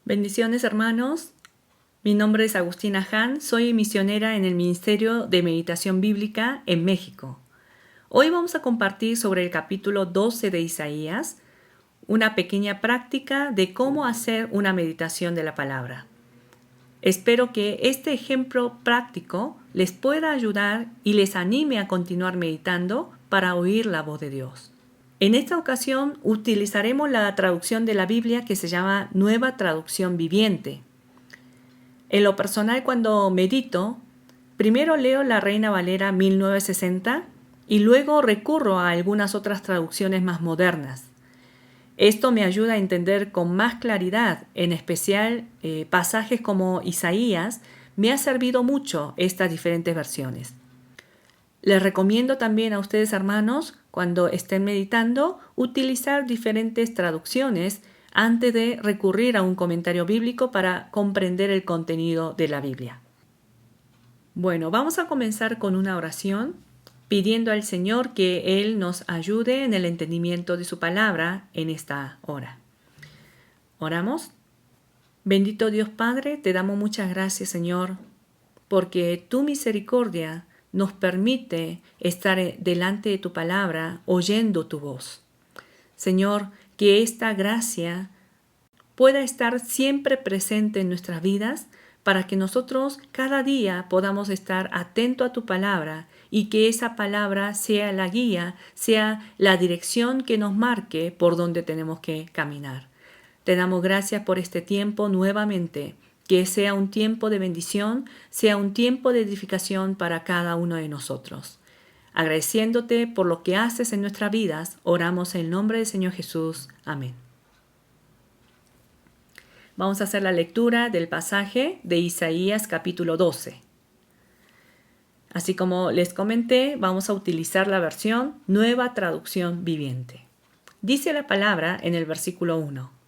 Bendiciones, hermanos. Mi nombre es Agustina Han, soy misionera en el Ministerio de Meditación Bíblica en México. Hoy vamos a compartir sobre el capítulo 12 de Isaías, una pequeña práctica de cómo hacer una meditación de la palabra. Espero que este ejemplo práctico les pueda ayudar y les anime a continuar meditando para oír la voz de Dios. En esta ocasión utilizaremos la traducción de la Biblia que se llama Nueva Traducción Viviente. En lo personal, cuando medito, primero leo la Reina Valera 1960 y luego recurro a algunas otras traducciones más modernas. Esto me ayuda a entender con más claridad, en especial pasajes como Isaías. Me ha servido mucho estas diferentes versiones. Les recomiendo también a ustedes, hermanos, cuando estén meditando, utilizar diferentes traducciones antes de recurrir a un comentario bíblico para comprender el contenido de la Biblia. Bueno, vamos a comenzar con una oración pidiendo al Señor que Él nos ayude en el entendimiento de su palabra en esta hora. Oramos. Bendito Dios Padre, te damos muchas gracias, Señor, porque tu misericordia nos permite estar delante de tu palabra, oyendo tu voz. Señor, que esta gracia pueda estar siempre presente en nuestras vidas para que nosotros cada día podamos estar atentos a tu palabra y que esa palabra sea la guía, sea la dirección que nos marque por donde tenemos que caminar. Te damos gracias por este tiempo nuevamente. Que sea un tiempo de bendición, sea un tiempo de edificación para cada uno de nosotros. Agradeciéndote por lo que haces en nuestras vidas, oramos en el nombre del Señor Jesús. Amén. Vamos a hacer la lectura del pasaje de Isaías capítulo 12. Así como les comenté, vamos a utilizar la versión Nueva Traducción Viviente. Dice la palabra en el versículo 1.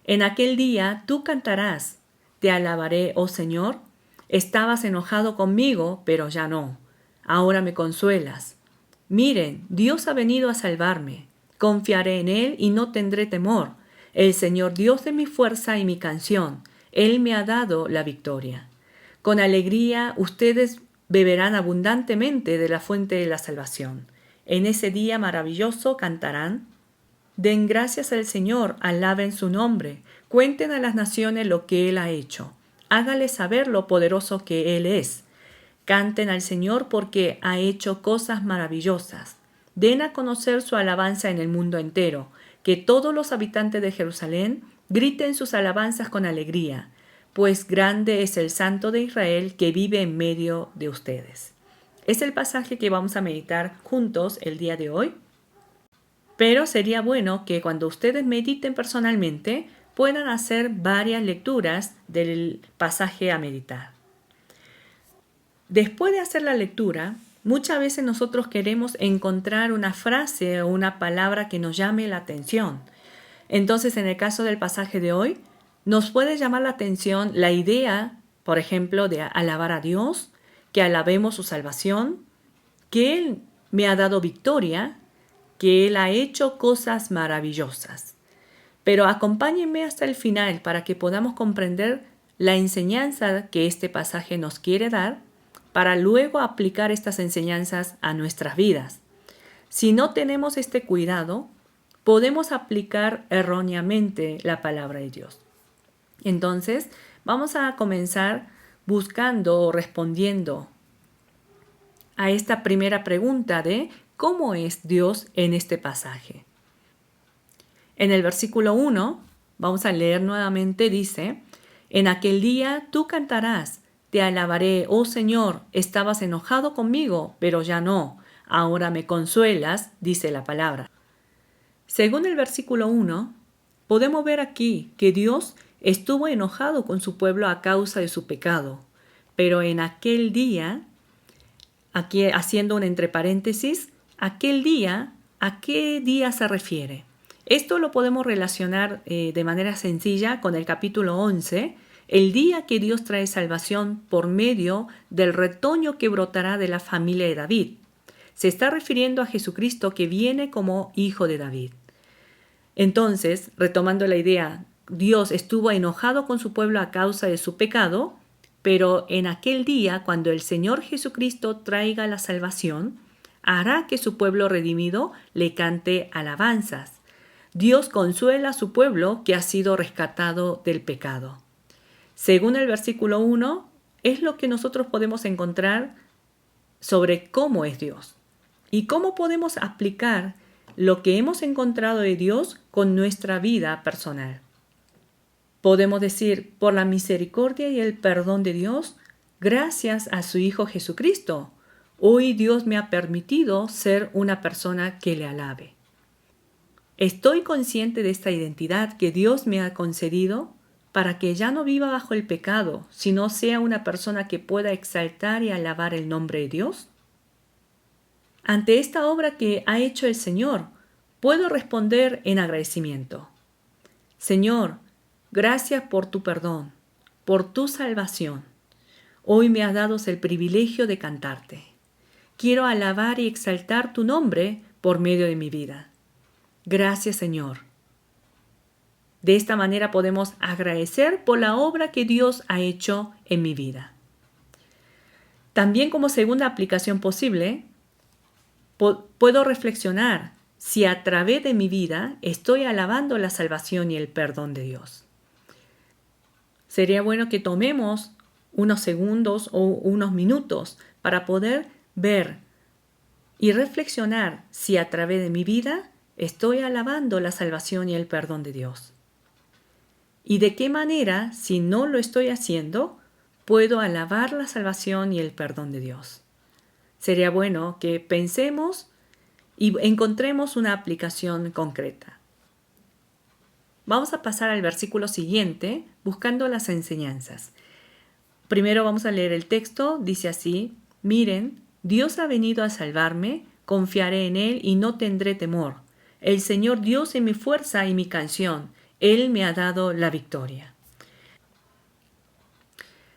En aquel día tú cantarás, te alabaré, oh Señor. Estabas enojado conmigo, pero ya no. Ahora me consuelas. Miren, Dios ha venido a salvarme. Confiaré en Él y no tendré temor. El Señor Dios de mi fuerza y mi canción. Él me ha dado la victoria. Con alegría ustedes beberán abundantemente de la fuente de la salvación. En ese día maravilloso cantarán. Den gracias al Señor, alaben su nombre, cuenten a las naciones lo que Él ha hecho. Hágales saber lo poderoso que Él es. Canten al Señor porque ha hecho cosas maravillosas. Den a conocer su alabanza en el mundo entero. Que todos los habitantes de Jerusalén griten sus alabanzas con alegría, pues grande es el Santo de Israel que vive en medio de ustedes. Es el pasaje que vamos a meditar juntos el día de hoy. Pero sería bueno que cuando ustedes mediten personalmente puedan hacer varias lecturas del pasaje a meditar. Después de hacer la lectura, muchas veces nosotros queremos encontrar una frase o una palabra que nos llame la atención. Entonces, en el caso del pasaje de hoy, nos puede llamar la atención la idea, por ejemplo, de alabar a Dios, que alabemos su salvación, que Él me ha dado victoria, que Él ha hecho cosas maravillosas. Pero acompáñenme hasta el final para que podamos comprender la enseñanza que este pasaje nos quiere dar para luego aplicar estas enseñanzas a nuestras vidas. Si no tenemos este cuidado, podemos aplicar erróneamente la palabra de Dios. Entonces, vamos a comenzar buscando o respondiendo a esta primera pregunta de ¿cómo es Dios en este pasaje? En el versículo 1, vamos a leer nuevamente, dice, en aquel día tú cantarás, te alabaré, oh Señor, estabas enojado conmigo, pero ya no, ahora me consuelas, dice la palabra. Según el versículo 1, podemos ver aquí que Dios estuvo enojado con su pueblo a causa de su pecado, pero en aquel día, aquí haciendo un entre paréntesis, aquel día, ¿a qué día se refiere? Esto lo podemos relacionar de manera sencilla con el capítulo 11, el día que Dios trae salvación por medio del retoño que brotará de la familia de David. Se está refiriendo a Jesucristo que viene como hijo de David. Entonces, retomando la idea Dios estuvo enojado con su pueblo a causa de su pecado, pero en aquel día, cuando el Señor Jesucristo traiga la salvación, hará que su pueblo redimido le cante alabanzas. Dios consuela a su pueblo que ha sido rescatado del pecado. Según el versículo 1, es lo que nosotros podemos encontrar sobre cómo es Dios y cómo podemos aplicar lo que hemos encontrado de Dios con nuestra vida personal. Podemos decir, por la misericordia y el perdón de Dios, gracias a su Hijo Jesucristo, hoy Dios me ha permitido ser una persona que le alabe. Estoy consciente de esta identidad que Dios me ha concedido para que ya no viva bajo el pecado, sino sea una persona que pueda exaltar y alabar el nombre de Dios. Ante esta obra que ha hecho el Señor, puedo responder en agradecimiento. Señor, gracias por tu perdón, por tu salvación. Hoy me has dado el privilegio de cantarte. Quiero alabar y exaltar tu nombre por medio de mi vida. Gracias, Señor. De esta manera podemos agradecer por la obra que Dios ha hecho en mi vida. También como segunda aplicación posible, puedo reflexionar si a través de mi vida estoy alabando la salvación y el perdón de Dios. Sería bueno que tomemos unos segundos o unos minutos para poder ver y reflexionar si a través de mi vida estoy alabando la salvación y el perdón de Dios. Y de qué manera, si no lo estoy haciendo, puedo alabar la salvación y el perdón de Dios. Sería bueno que pensemos y encontremos una aplicación concreta. Vamos a pasar al versículo siguiente, buscando las enseñanzas. Primero vamos a leer el texto, dice así: miren, Dios ha venido a salvarme, confiaré en Él y no tendré temor. El Señor Dios es mi fuerza y mi canción, Él me ha dado la victoria.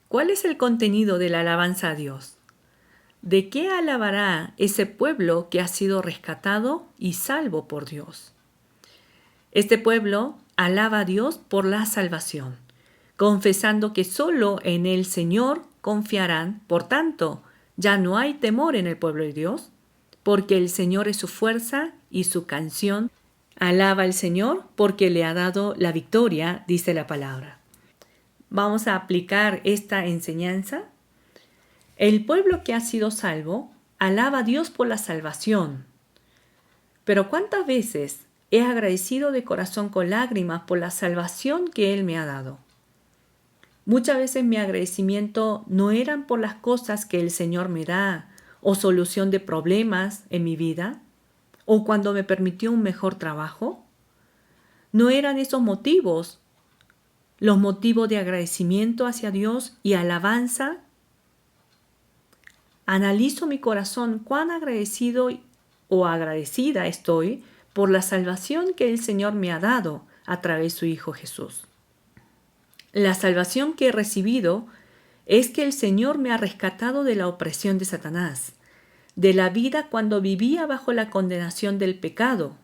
¿Cuál es el contenido de la alabanza a Dios? ¿De qué alabará ese pueblo que ha sido rescatado y salvo por Dios? Este pueblo alaba a Dios por la salvación, confesando que solo en el Señor confiarán. Por tanto, ya no hay temor en el pueblo de Dios, porque el Señor es su fuerza y su canción. Alaba al Señor porque le ha dado la victoria, dice la palabra. Vamos a aplicar esta enseñanza. El pueblo que ha sido salvo alaba a Dios por la salvación. Pero ¿cuántas veces he agradecido de corazón con lágrimas por la salvación que Él me ha dado? Muchas veces mi agradecimiento no eran por las cosas que el Señor me da o solución de problemas en mi vida o cuando me permitió un mejor trabajo. No eran esos motivos los motivos de agradecimiento hacia Dios y alabanza. Analizo mi corazón cuán agradecido o agradecida estoy por la salvación que el Señor me ha dado a través de su Hijo Jesús. La salvación que he recibido es que el Señor me ha rescatado de la opresión de Satanás, de la vida cuando vivía bajo la condenación del pecado,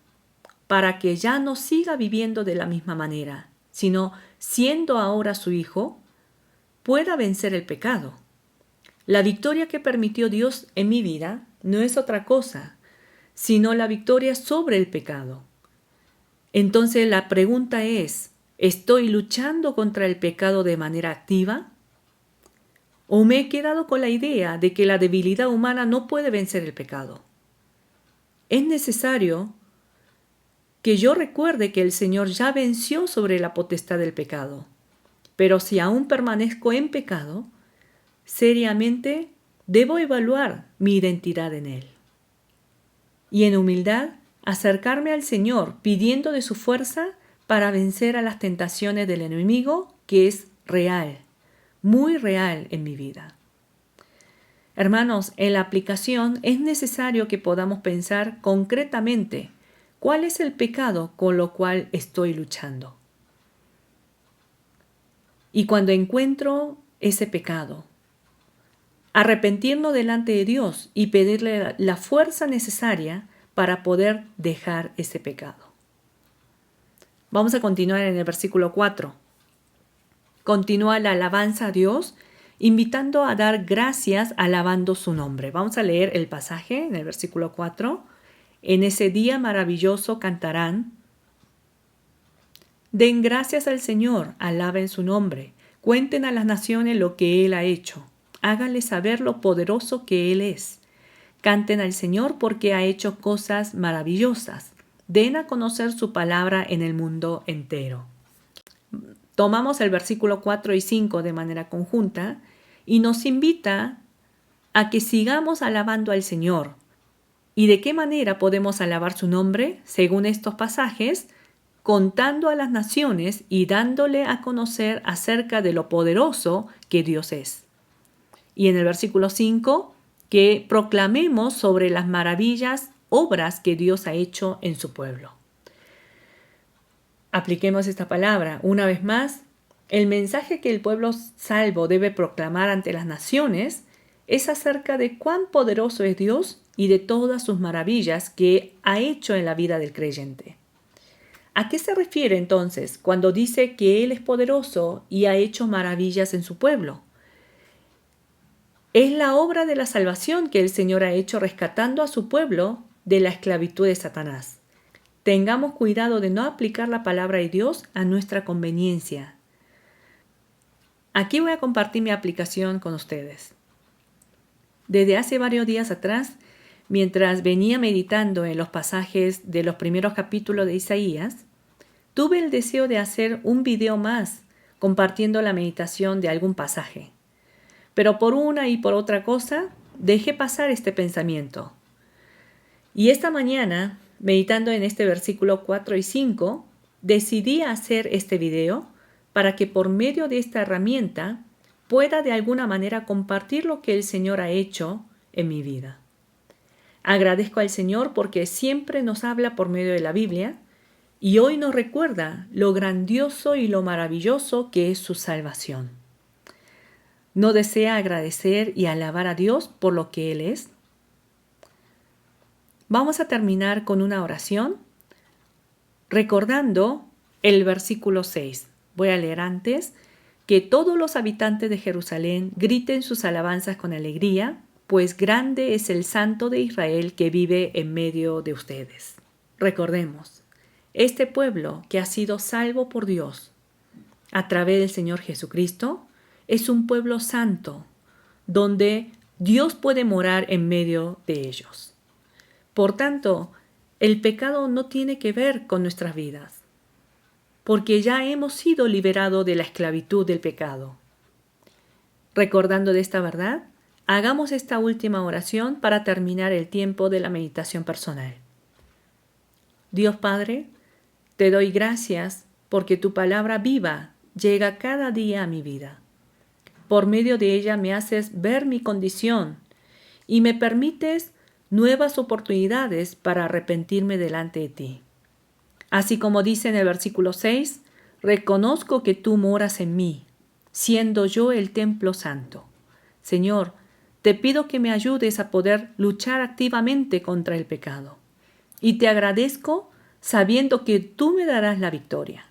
para que ya no siga viviendo de la misma manera, sino siendo ahora su Hijo, pueda vencer el pecado. La victoria que permitió Dios en mi vida no es otra cosa, sino la victoria sobre el pecado. Entonces la pregunta es, ¿estoy luchando contra el pecado de manera activa? ¿O me he quedado con la idea de que la debilidad humana no puede vencer el pecado? Es necesario que yo recuerde que el Señor ya venció sobre la potestad del pecado. Pero si aún permanezco en pecado, seriamente debo evaluar mi identidad en Él. Y en humildad acercarme al Señor pidiendo de su fuerza para vencer a las tentaciones del enemigo, que es real, muy real en mi vida. Hermanos, en la aplicación es necesario que podamos pensar concretamente cuál es el pecado con lo cual estoy luchando. Y cuando encuentro ese pecado, arrepentirnos delante de Dios y pedirle la fuerza necesaria para poder dejar ese pecado. Vamos a continuar en el versículo 4. Continúa la alabanza a Dios, invitando a dar gracias alabando su nombre. Vamos a leer el pasaje en el versículo 4. En ese día maravilloso cantarán. Den gracias al Señor, alaben su nombre. Cuenten a las naciones lo que Él ha hecho. Háganle saber lo poderoso que Él es. Canten al Señor porque ha hecho cosas maravillosas. Den a conocer su palabra en el mundo entero. Tomamos el versículo 4 y 5 de manera conjunta y nos invita a que sigamos alabando al Señor. ¿Y de qué manera podemos alabar su nombre? Según estos pasajes, contando a las naciones y dándole a conocer acerca de lo poderoso que Dios es. Y en el versículo 5, que proclamemos sobre las maravillas, obras que Dios ha hecho en su pueblo. Apliquemos esta palabra una vez más. El mensaje que el pueblo salvo debe proclamar ante las naciones es acerca de cuán poderoso es Dios y de todas sus maravillas que ha hecho en la vida del creyente. ¿A qué se refiere entonces cuando dice que Él es poderoso y ha hecho maravillas en su pueblo? Es la obra de la salvación que el Señor ha hecho rescatando a su pueblo de la esclavitud de Satanás. Tengamos cuidado de no aplicar la palabra de Dios a nuestra conveniencia. Aquí voy a compartir mi aplicación con ustedes. Desde hace varios días atrás, mientras venía meditando en los pasajes de los primeros capítulos de Isaías, tuve el deseo de hacer un video más compartiendo la meditación de algún pasaje. Pero por una y por otra cosa, dejé pasar este pensamiento. Y esta mañana, meditando en este versículo 4 y 5, decidí hacer este video para que por medio de esta herramienta pueda de alguna manera compartir lo que el Señor ha hecho en mi vida. Agradezco al Señor porque siempre nos habla por medio de la Biblia y hoy nos recuerda lo grandioso y lo maravilloso que es su salvación. ¿No desea agradecer y alabar a Dios por lo que Él es? Vamos a terminar con una oración recordando el versículo 6. Voy a leer antes. Que todos los habitantes de Jerusalén griten sus alabanzas con alegría, pues grande es el Santo de Israel que vive en medio de ustedes. Recordemos, este pueblo que ha sido salvo por Dios a través del Señor Jesucristo es un pueblo santo, donde Dios puede morar en medio de ellos. Por tanto, el pecado no tiene que ver con nuestras vidas, porque ya hemos sido liberados de la esclavitud del pecado. Recordando de esta verdad, hagamos esta última oración para terminar el tiempo de la meditación personal. Dios Padre, te doy gracias porque tu palabra viva llega cada día a mi vida. Por medio de ella me haces ver mi condición y me permites nuevas oportunidades para arrepentirme delante de ti. Así como dice en el versículo 6, reconozco que tú moras en mí, siendo yo el templo santo. Señor, te pido que me ayudes a poder luchar activamente contra el pecado. Y te agradezco sabiendo que tú me darás la victoria.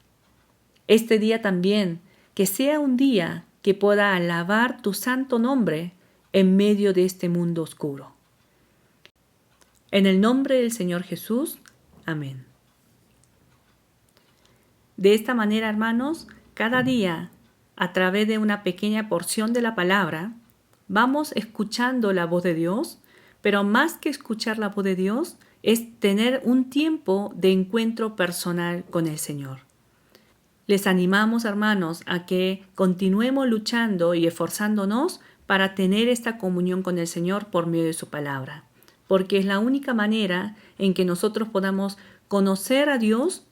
Este día también, que sea un día que pueda alabar tu santo nombre en medio de este mundo oscuro. En el nombre del Señor Jesús. Amén. De esta manera, hermanos, cada día, a través de una pequeña porción de la palabra, vamos escuchando la voz de Dios, pero más que escuchar la voz de Dios, es tener un tiempo de encuentro personal con el Señor. Les animamos, hermanos, a que continuemos luchando y esforzándonos para tener esta comunión con el Señor por medio de su palabra, porque es la única manera en que nosotros podamos conocer a Dios,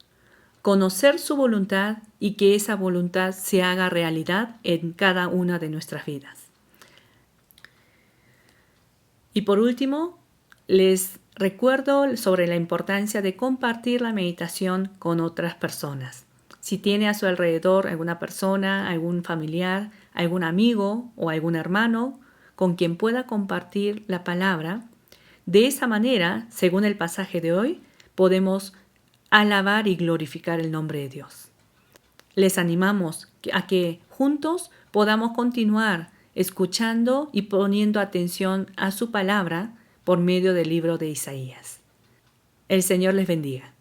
conocer su voluntad y que esa voluntad se haga realidad en cada una de nuestras vidas. Y por último, les recuerdo sobre la importancia de compartir la meditación con otras personas. Si tiene a su alrededor alguna persona, algún familiar, algún amigo o algún hermano con quien pueda compartir la palabra, de esa manera, según el pasaje de hoy, podemos alabar y glorificar el nombre de Dios. Les animamos a que juntos podamos continuar escuchando y poniendo atención a su palabra por medio del libro de Isaías. El Señor les bendiga.